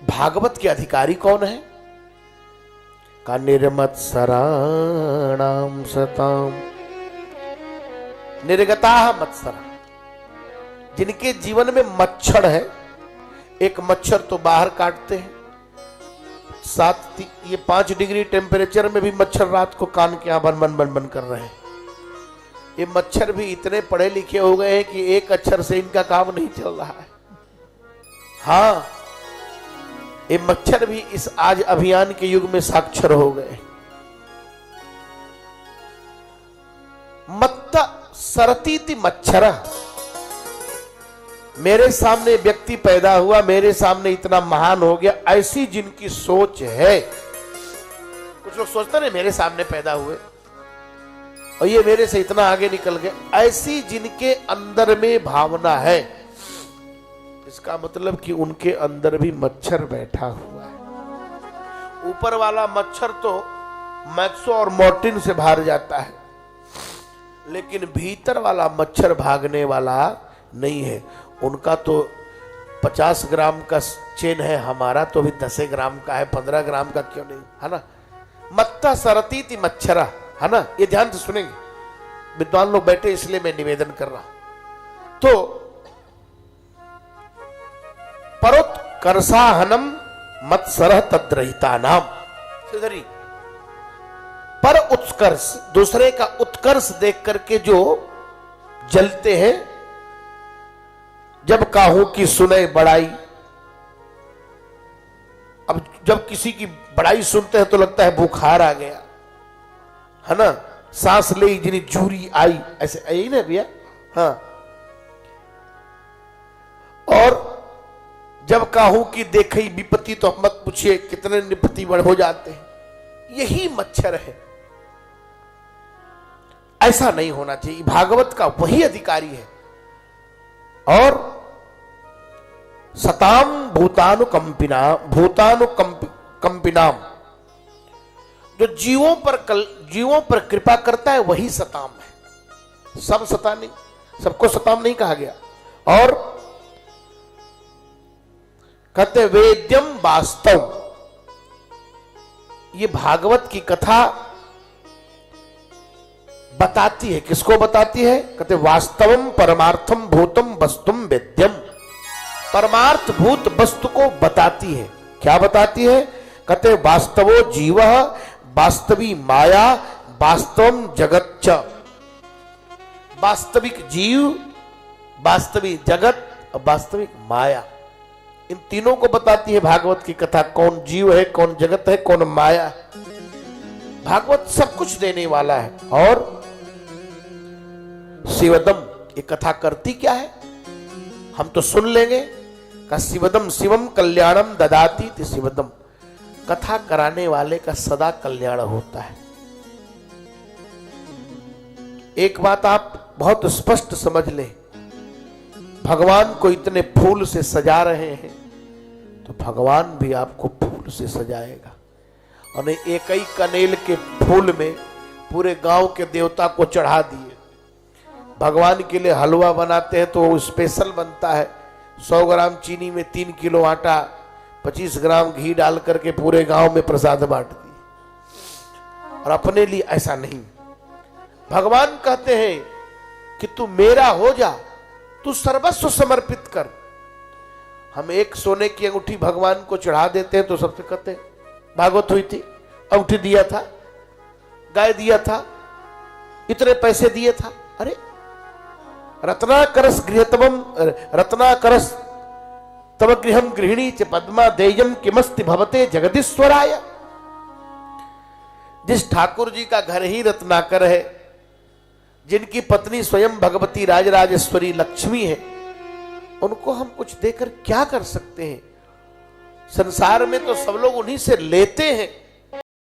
भागवत के अधिकारी कौन है? का निर्मत्सराणाम सताम, निर्गता मत्सरा, जिनके जीवन में मच्छर है। एक मच्छर तो बाहर काटते हैं, 5 डिग्री टेम्परेचर में भी मच्छर रात को कान के यहां बन बन बन कर रहे हैं। ये मच्छर भी इतने पढ़े लिखे हो गए हैं कि एक अक्षर से इनका काम नहीं चल रहा है। हाँ, ये मच्छर भी इस आज अभियान के युग में साक्षर हो गए। मत्ता सरतीति मच्छर, मेरे सामने व्यक्ति पैदा हुआ, मेरे सामने इतना महान हो गया, ऐसी जिनकी सोच है। कुछ लोग सोचते हैं मेरे सामने पैदा हुए और ये मेरे से इतना आगे निकल गए, ऐसी जिनके अंदर में भावना है, इसका मतलब कि उनके अंदर भी मच्छर बैठा हुआ है। ऊपर वाला मच्छर तो मैक्सो और मॉर्टिन से भाग जाता है, लेकिन भीतर वाला मच्छर भागने वाला नहीं है। उनका तो 50 ग्राम का चेन है, हमारा तो भी 10 ग्राम का है, 15 ग्राम का क्यों नहीं, है ना। मत्ता सरतीति मच्छरा, है ना। ये ध्यान से सुनेंगे, विद्वान लोग बैठे इसलिए मैं निवेदन कर रहा हूं। तो परोत्कर्षाहनम मत्सरः तद्रहिता नाम, पर उत्कर्ष, दूसरे का उत्कर्ष देख करके जो जलते हैं। जब काहू की सुने बड़ाई, अब जब किसी की बड़ाई सुनते हैं तो लगता है बुखार आ गया, है ना। सांस ले जिनी जूरी आई, ऐसे यही ना भैया। हाँ, और जब काहू की देखई विपत्ति तो मत पूछिए कितने निपत्ति बढ़ हो जाते हैं। यही मच्छर है, ऐसा नहीं होना चाहिए। भागवत का वही अधिकारी है। और सताम भूतानुकंपिनाम, जो जीवों पर कृपा करता है वही सताम है। सब सता नहीं, सबको सताम नहीं कहा गया। और कहते वेद्यम वास्तव, ये भागवत की कथा बताती है। किसको बताती है? कहते वास्तवम परमार्थम भूतम वस्तुम वेद्यम, परमार्थ भूत वस्तु को बताती है। क्या बताती है? कहते वास्तवो जीव वास्तवी माया वास्तवम जगच्च, वास्तविक जीव, वास्तविक जगत और वास्तविक माया, इन तीनों को बताती है भागवत की कथा। कौन जीव है, कौन जगत है, कौन माया है। भागवत सब कुछ देने वाला है। और शिवदम, ये कथा करती क्या है हम तो सुन लेंगे। का शिवदम शिवम कल्याणम ददाती थी। शिवदम, कथा कराने वाले का सदा कल्याण होता है। एक बात आप बहुत स्पष्ट समझ लें, भगवान को इतने फूल से सजा रहे हैं तो भगवान भी आपको फूल से सजाएगा। और एक ही कनेल के फूल में पूरे गांव के देवता को चढ़ा दिए। भगवान के लिए हलवा बनाते हैं तो स्पेशल बनता है, 100 ग्राम चीनी में 3 किलो आटा, 25 ग्राम घी डाल करके पूरे गांव में प्रसाद बांट दिए। और अपने लिए ऐसा नहीं, भगवान कहते हैं कि तू मेरा हो जा, तू सर्वस्व समर्पित कर। हम एक सोने की अंगूठी भगवान को चढ़ा देते हैं तो सबसे कहते हैं भागवत हुई थी, अंगूठी दिया था, गाय दिया था, इतने पैसे दिए था। अरे रत्नाकरस गृहतमम, रत्नाकरस तव गृहम गृहिणी च पद्मा देयम किमस्ति भवते जगदीश्वराय। जिस ठाकुर जी का घर ही रत्नाकर है, जिनकी पत्नी स्वयं भगवती राजराजेश्वरी लक्ष्मी है, उनको हम कुछ देकर क्या कर सकते हैं? संसार में तो सब लोग उन्हीं से लेते हैं।